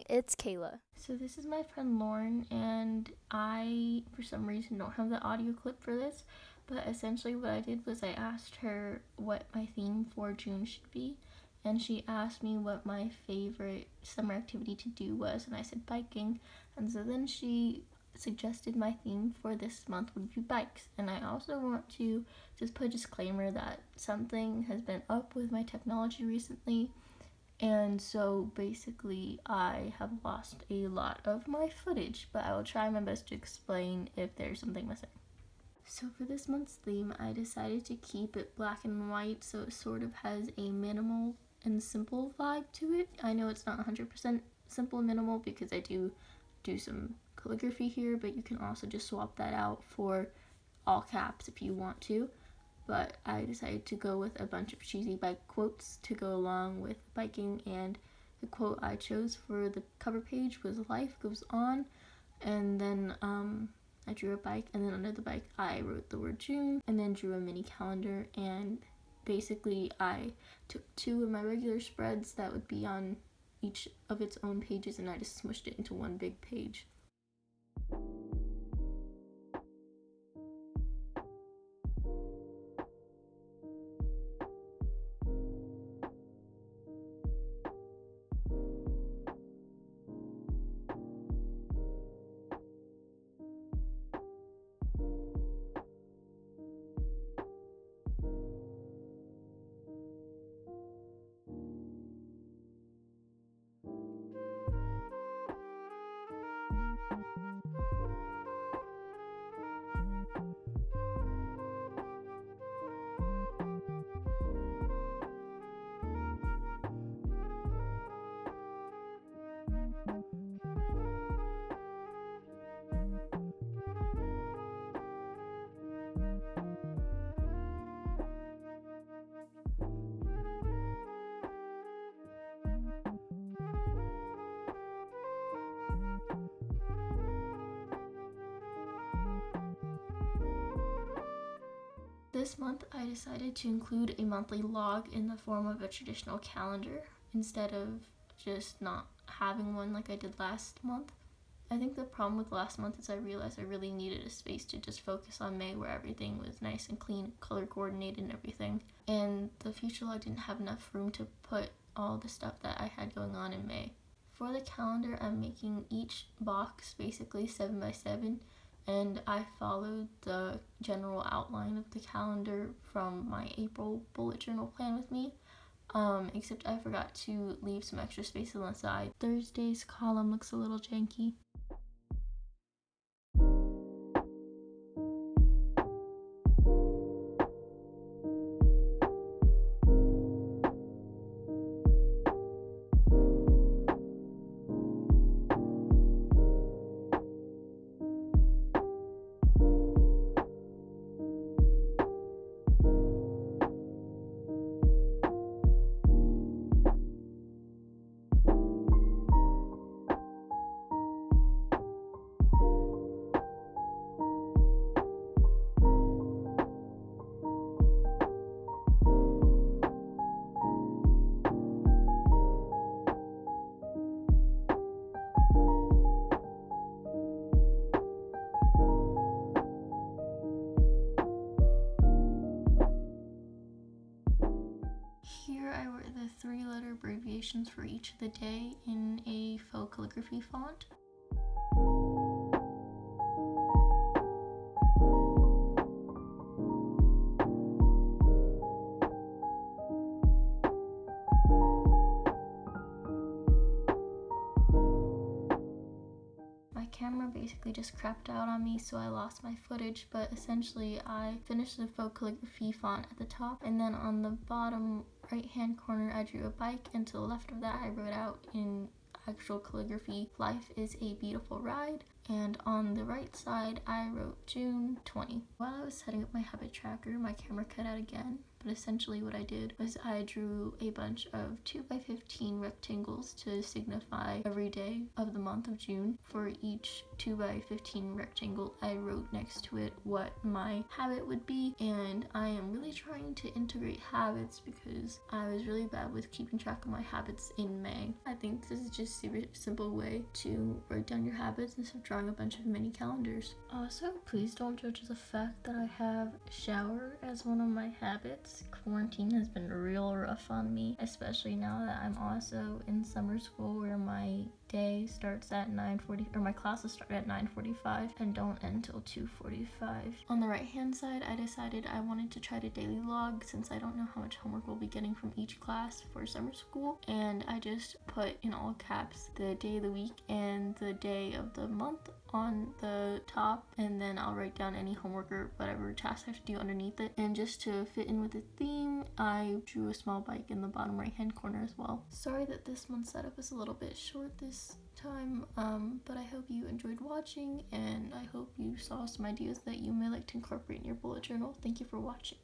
it's Kayla. So this is my friend Lauren, and I, for some reason, don't have the audio clip for this, but essentially what I did was I asked her what my theme for June should be, and she asked me what my favorite summer activity to do was, and I said biking, and so then she suggested my theme for this month would be bikes. And I also want to just put a disclaimer that something has been up with my technology recently, and so basically I have lost a lot of my footage, but I will try my best to explain if there's something missing. So for this month's theme, I decided to keep it black and white, so it sort of has a minimal and simple vibe to it. I know it's not 100% simple and minimal because I do some calligraphy here, but you can also just swap that out for all caps if you want to. But I decided to go with a bunch of cheesy bike quotes to go along with biking, and the quote I chose for the cover page was "Life goes on," and then I drew a bike, and then under the bike I wrote the word June, and then drew a mini calendar. And basically I took two of my regular spreads that would be on each of its own pages, and I just smushed it into one big page. This month I decided to include a monthly log in the form of a traditional calendar instead of just not having one like I did last month. I think the problem with last month is I realized I really needed a space to just focus on May, where everything was nice and clean, color coordinated and everything. And the future log didn't have enough room to put all the stuff that I had going on in May. For the calendar, I'm making each box basically 7 by 7, and I followed the general outline of the calendar from my April bullet journal plan with me, except I forgot to leave some extra space on the side. Thursday's column looks a little janky. Here I wrote the 3-letter abbreviations for each of the day in a faux calligraphy font. My camera basically just crapped out on me, so I lost my footage, but essentially I finished the faux calligraphy font at the top, and then on the bottom right hand corner I drew a bike, and to the left of that I wrote out in actual calligraphy, "Life is a beautiful ride," and on the right side I wrote June 20. While I was setting up my habit tracker, my camera cut out again, but essentially what I did was I drew a bunch of 2x15 rectangles to signify every day of the month of June. For each 2x15 rectangle, I wrote next to it what my habit would be, and I am really trying to integrate habits because I was really bad with keeping track of my habits in May. I think this is just a super simple way to write down your habits instead of drawing a bunch of mini calendars. Also, please don't judge the fact that I have shower as one of my habits. Quarantine has been real rough on me, especially now that I'm also in summer school where my day starts at 9:40, or my classes start at 9:45 and don't end till 2:45. On the right hand side, I decided I wanted to try to daily log since I don't know how much homework we'll be getting from each class for summer school, and I just put in all caps the day of the week and the day of the month on the top, and then I'll write down any homework or whatever task I have to do underneath it. And just to fit in with the theme, I drew a small bike in the bottom right hand corner as well. Sorry that this month's setup is a little bit short this time, but I hope you enjoyed watching, and I hope you saw some ideas that you may like to incorporate in your bullet journal. Thank you for watching.